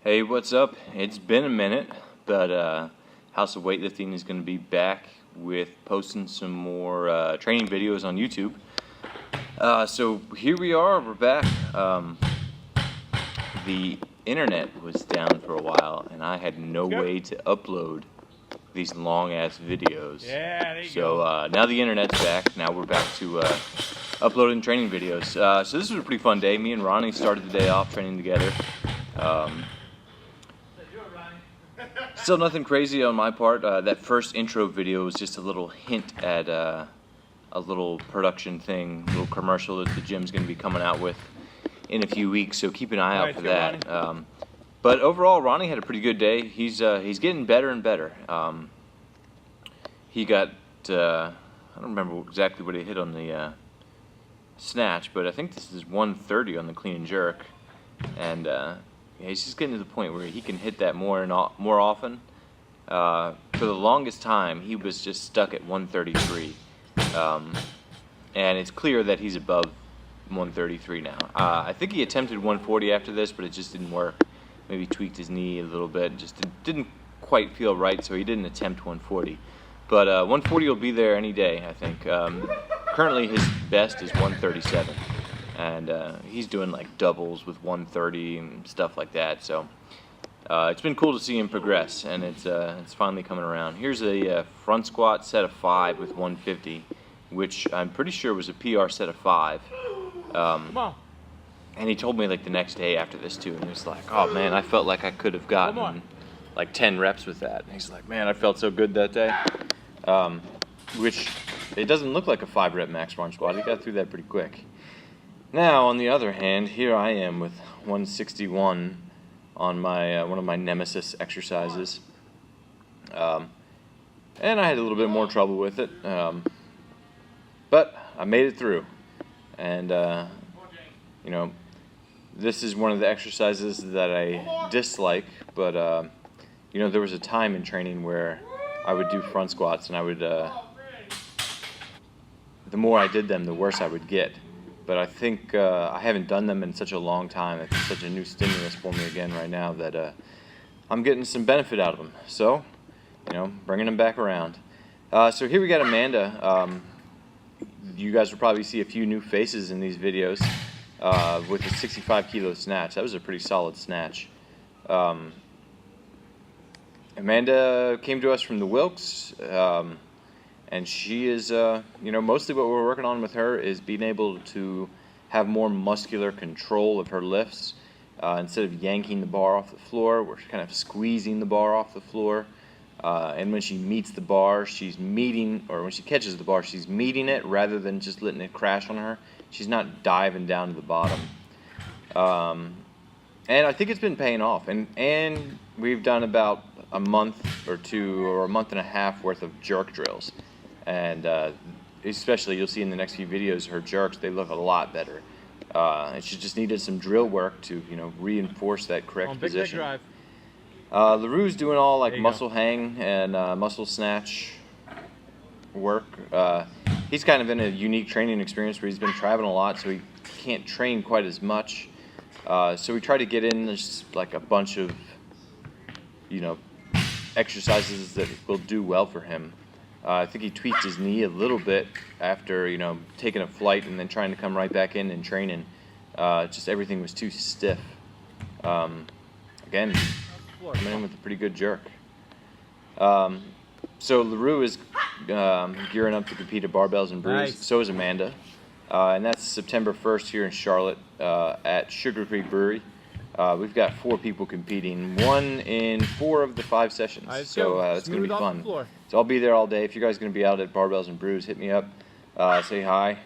Hey, what's up? It's been a minute, but House of Weightlifting is going to be back with posting some more training videos on YouTube. So here we are, we're back. The internet was down for a while, and I had no way to upload these long-ass videos. Yeah, there you go. Now the internet's back. Now we're back to uploading training videos. So this was a pretty fun day. Me and Ronnie started the day off training together. Still nothing crazy on my part. That first intro video was just a little hint at a little production thing, a little commercial that the gym's going to be coming out with in a few weeks, so keep an eye out for that. But overall, Ronnie had a pretty good day. He's getting better and better. He got, I don't remember exactly what he hit on the snatch, but I think this is 130 on the clean and jerk. And he's just getting to the point where he can hit that more often. For the longest time, he was just stuck at 133. And it's clear that he's above 133 now. I think he attempted 140 after this, but it just didn't work. Maybe tweaked his knee a little bit. Just didn't quite feel right, so he didn't attempt 140. But 140 will be there any day, I think. Currently, his best is 137. And he's doing like doubles with 130 and stuff like that. So it's been cool to see him progress, and it's finally coming around. Here's a front squat set of 5 with 150, which I'm pretty sure was a PR set of 5. Come on. And he told me like the next day after this too, and he was like, "Oh man, I felt like I could have gotten like 10 reps with that." And he's like, "Man, I felt so good that day." Which it doesn't look like a 5-rep max front squat. He got through that pretty quick. Now, on the other hand, here I am with 161 on my one of my nemesis exercises, and I had a little bit more trouble with it, but I made it through. And you know, this is one of the exercises that I dislike, but you know, there was a time in training where I would do front squats, and I would the more I did them, the worse I would get. But I think I haven't done them in such a long time. It's such a new stimulus for me again right now that I'm getting some benefit out of them. So, you know, bringing them back around. So here we got Amanda. You guys will probably see a few new faces in these videos with the 65 kilo snatch. That was a pretty solid snatch. Amanda came to us from the Wilks. And she is, you know, mostly what we're working on with her is being able to have more muscular control of her lifts. Instead of yanking the bar off the floor, we're kind of squeezing the bar off the floor. And when she meets the bar, she's meeting, or when she catches the bar, she's meeting it rather than just letting it crash on her. She's not diving down to the bottom. And I think it's been paying off. And we've done about a month or two, or a month and a half worth of jerk drills. And especially, you'll see in the next few videos, her jerks, they look a lot better. And she just needed some drill work to, you know, reinforce that correct position. Big drive. LaRue's doing all like muscle hang and muscle snatch work. He's kind of in a unique training experience where he's been traveling a lot, so he can't train quite as much. So we try to get in just like a bunch of, you know, exercises that will do well for him. I think he tweaked his knee a little bit after, you know, taking a flight and then trying to come right back in and training. Just everything was too stiff. Again, coming in with a pretty good jerk. So LaRue is gearing up to compete at Barbells and Brews. Nice. So is Amanda. And that's September 1st here in Charlotte at Sugar Creek Brewery. We've got 4 people competing, 1 in 4 of the 5 sessions. So it's going to be fun. So I'll be there all day. If you guys are going to be out at Barbells and Brews, hit me up. Say hi.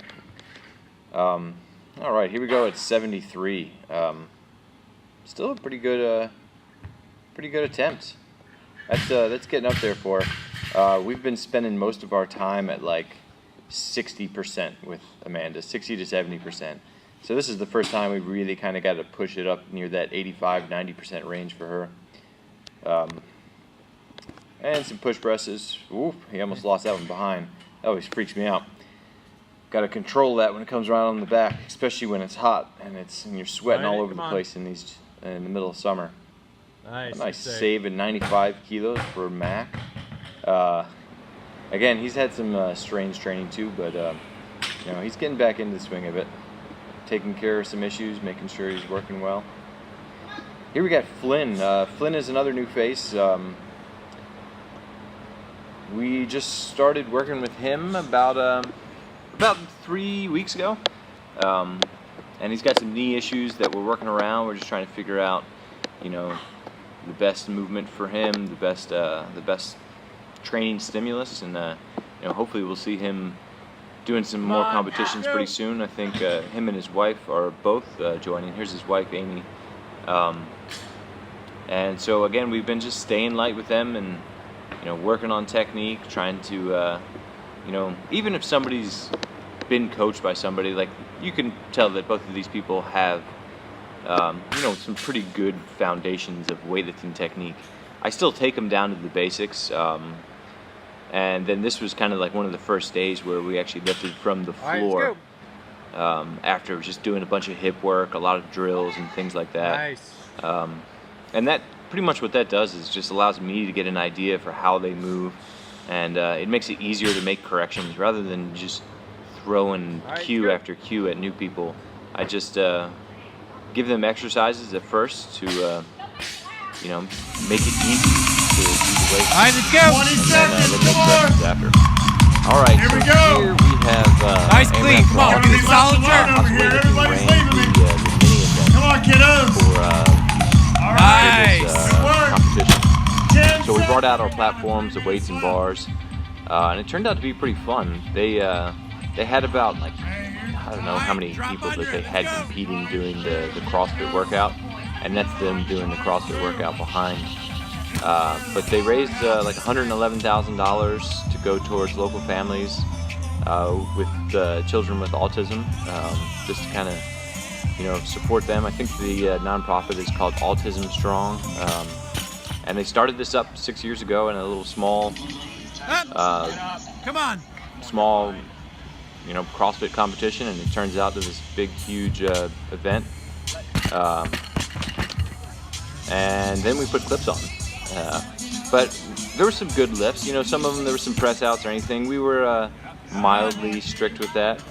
All right, here we go at 73. Still a pretty good attempt. That's getting up there for. We've been spending most of our time at like 60% with Amanda, 60 to 70%. So this is the first time we really kind of got to push it up near that 85-90% range for her. And some push presses. Oof, he almost lost that one behind. That always freaks me out. Got to control that when it comes around on the back, especially when it's hot and you're sweating all over the place in the middle of summer. Nice. A nice save at 95 kilos for Mac. Again, he's had some strange training too, but he's getting back into the swing of it, taking care of some issues, making sure he's working well. Here we got Flynn. Flynn is another new face. We just started working with him about 3 weeks ago, and he's got some knee issues that we're working around. We're just trying to figure out, the best movement for him, the best training stimulus, and hopefully we'll see him doing some more competitions pretty soon. I think him and his wife are both joining. Here's his wife, Amy. And so again, we've been just staying light with them and working on technique, trying to even if somebody's been coached by somebody, like, you can tell that both of these people have some pretty good foundations of weightlifting technique. I still take them down to the basics, and then this was kind of like one of the first days where we actually lifted from the floor. After just doing a bunch of hip work, a lot of drills and things like that. Nice. And that pretty much what that does is just allows me to get an idea for how they move, and it makes it easier to make corrections rather than just throwing cue after cue at new people. I just give them exercises at first to make it easy to do the weight. All right, let's go. 20 And seconds, then make come corrections on. after. All right, Here so we go. here we have Nice clean. Come on, Everybody get a solid left jerk. and right over here. Everybody's leaving me. the mini event Come on, kiddos. for All right. Nice. Good work. competition. 10 So we brought out our seconds. platforms, the weights and bars, and it turned out to be pretty fun. They had about, like, I don't know how many people that they had competing doing the CrossFit workout, and that's them doing the CrossFit workout behind. But they raised like $111,000 to go towards local families with children with autism, just to kind of support them. I think the nonprofit is called Autism Strong, and they started this up 6 years ago in a little small Come on. CrossFit competition, and it turns out to this big, huge event. And then we put clips on. But there were some good lifts. Some of them there were some press outs or anything. We were mildly strict with that.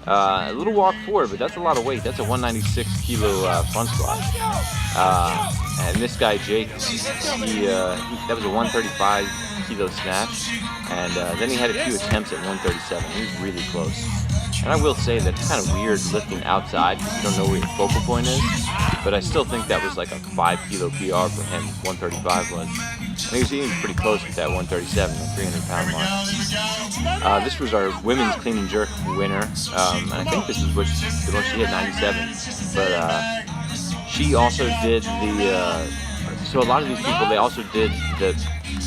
A little walk forward, but that's a lot of weight. That's a 196 kilo front squat. And this guy Jake, that was a 135 kilo snatch, and then he had a few attempts at 137. He was really close. And I will say that it's kind of weird lifting outside because you don't know where your focal point is, but I still think that was like a 5 kilo PR for him. 135 was. And he was even pretty close with that 137, the 300-pound mark. This was our women's clean and jerk winner, and I think this is the most she had, 97. But she also did so a lot of these people, they also did the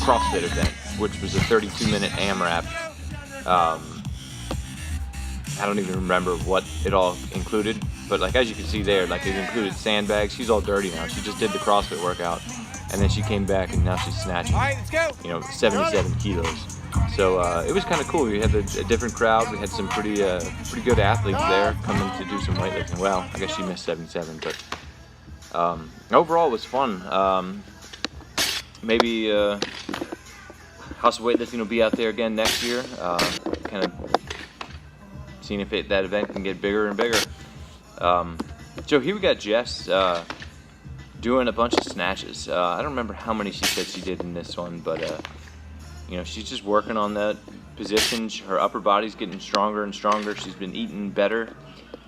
CrossFit event, which was a 32-minute AMRAP. I don't even remember what it all included, but like as you can see there, like it included sandbags. She's all dirty now. She just did the CrossFit workout, and then she came back and now she's snatching, All right, let's go. 77 kilos. So it was kind of cool. We had a different crowd. We had some pretty good athletes there coming to do some weightlifting. Well, I guess she missed 77, but overall it was fun. Maybe House of Weightlifting will be out there again next year. Kind of seeing if that event can get bigger and bigger. So here we got Jess doing a bunch of snatches. I don't remember how many she said she did in this one, but she's just working on that position. Her upper body's getting stronger and stronger. She's been eating better,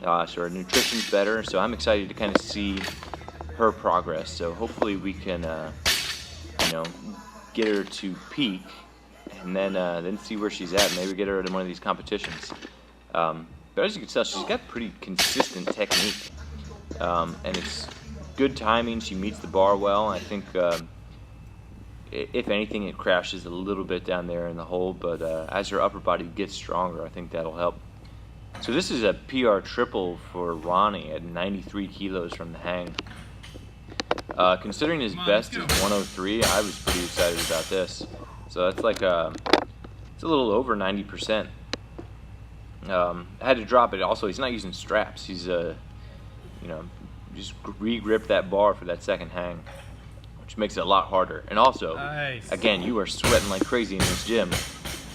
so her nutrition's better. So I'm excited to kind of see her progress. So hopefully we can, get her to peak, and then see where she's at. Maybe get her at one of these competitions. But as you can tell, she's got pretty consistent technique, and it's good timing. She meets the bar well. I think, if anything, it crashes a little bit down there in the hole, but as her upper body gets stronger, I think that'll help. So this is a PR triple for Ronnie at 93 kilos from the hang. Considering his best is 103, I was pretty excited about this. So that's like it's a little over 90%. I had to drop it. Also, he's not using straps. He's just re-gripped that bar for that second hang, which makes it a lot harder. And also, Nice. again, you are sweating like crazy in this gym,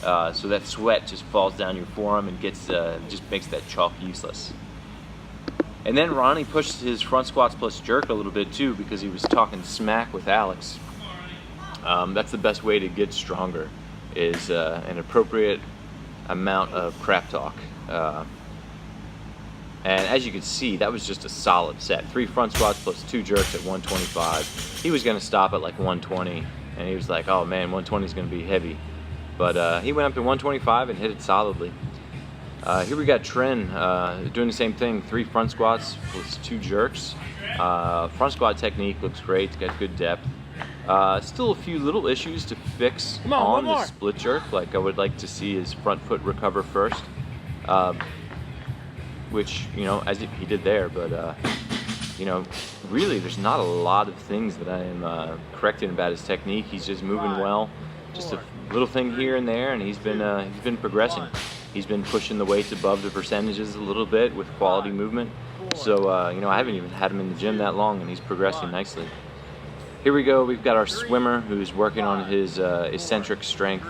so that sweat just falls down your forearm and gets just makes that chalk useless. And then Ronnie pushed his front squats plus jerk a little bit too because he was talking smack with Alex. That's the best way to get stronger, is an appropriate amount of crap talk. And as you can see, that was just a solid set. 3 front squats plus 2 jerks at 125. He was going to stop at like 120, and he was like, oh man, 120 is going to be heavy. But he went up to 125 and hit it solidly. Here we got Tren doing the same thing, 3 front squats plus 2 jerks. Front squat technique looks great, it's got good depth. Still a few little issues to fix on the split jerk. Like I would like to see his front foot recover first. Which, you know, as he did there, but, you know, really there's not a lot of things that I am correcting about his technique. He's just moving well, just a little thing here and there, and he's been progressing. He's been pushing the weights above the percentages a little bit with quality movement. So, you know, I haven't even had him in the gym that long, and he's progressing nicely. Here we go, we've got our swimmer who's working on his eccentric strength,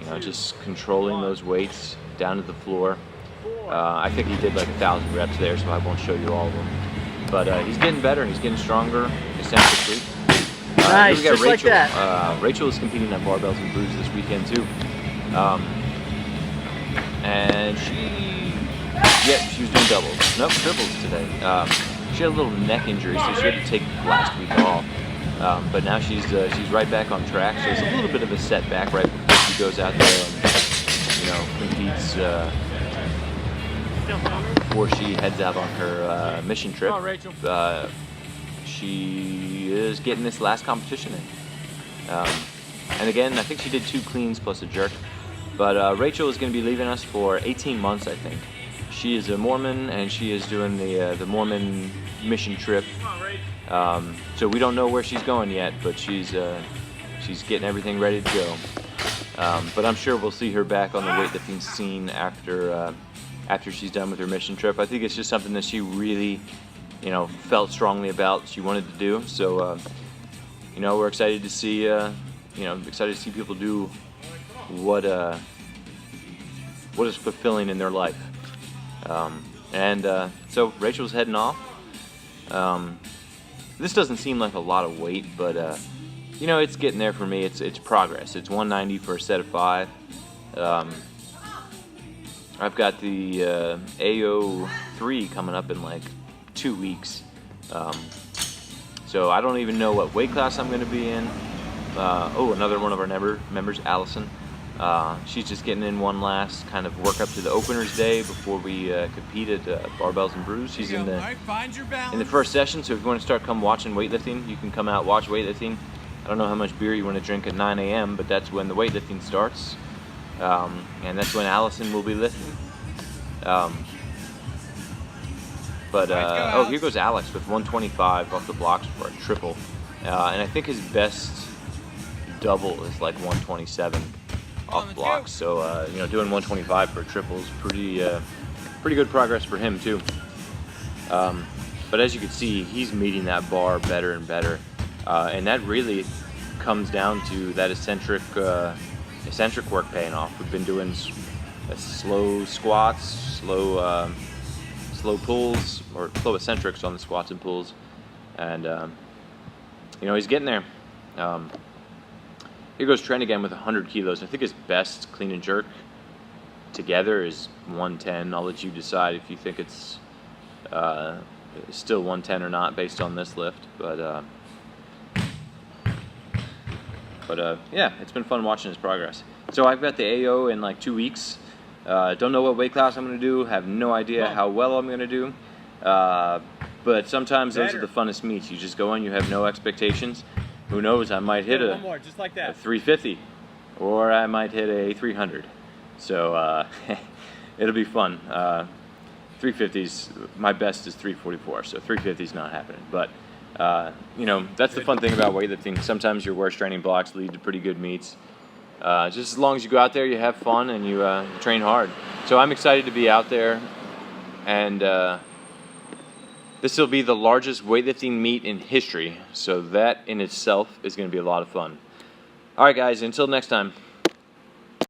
you know, just controlling those weights down to the floor. I think he did like 1,000 reps there, so I won't show you all of them. But he's getting better, he's getting stronger, eccentrically. Nice, here we got just Rachel. like that. Rachel is competing at Barbells and Brews this weekend too. And she was doing doubles. Nope, triples today. She had a little neck injury, so she had to take last week off. But now she's right back on track. So it's a little bit of a setback right before she goes out there and, you know, competes before she heads out on her mission trip. Come on, Rachel. She is getting this last competition in. And again, I think she did 2 cleans plus a jerk. But Rachel is going to be leaving us for 18 months, I think. She is a Mormon, and she is doing the Mormon mission trip. So we don't know where she's going yet, but she's getting everything ready to go. But I'm sure we'll see her back on the weightlifting scene after she's done with her mission trip. I think it's just something that she really, you know, felt strongly about. She wanted to do. So, you know, we're excited to see, excited to see people do what is fulfilling in their life. So Rachel's heading off. This doesn't seem like a lot of weight, but you know, it's getting there for me. It's progress. It's 190 for a set of 5. I've got the AO3 coming up in like 2 weeks. So I don't even know what weight class I'm going to be in. Another one of our members, Allison. She's just getting in one last kind of work up to the openers day before we compete at Barbells and Brews. She's in the first session, so if you want to start come watching weightlifting, you can come out watch weightlifting. I don't know how much beer you want to drink at 9 a.m., but that's when the weightlifting starts, and that's when Allison will be lifting. Here goes Alex with 125 off the blocks for a triple, and I think his best double is like 127 off blocks. So you know, doing 125 for a triple is pretty good progress for him too. But as you can see, he's meeting that bar better and better, and that really comes down to that eccentric work paying off. We've been doing slow squats, slow pulls, or slow eccentrics on the squats and pulls, and you know, he's getting there. Here goes Trent again with 100 kilos. I think his best clean and jerk together is 110. I'll let you decide if you think it's still 110 or not based on this lift. But yeah, it's been fun watching his progress. So I've got the AO in like 2 weeks. Don't know what weight class I'm going to do. Have no idea how well I'm going to do. But sometimes those are the funnest meets. You just go in, you have no expectations. Who knows, I might hit a 350, or I might hit a 300. So it'll be fun. 350s, my best is 344, so 350's not happening. But you know, that's the fun thing about weightlifting. Sometimes your worst training blocks lead to pretty good meets. Just as long as you go out there, you have fun, and you train hard. So I'm excited to be out there, and This will be the largest weightlifting meet in history, so that in itself is going to be a lot of fun. All right, guys, until next time.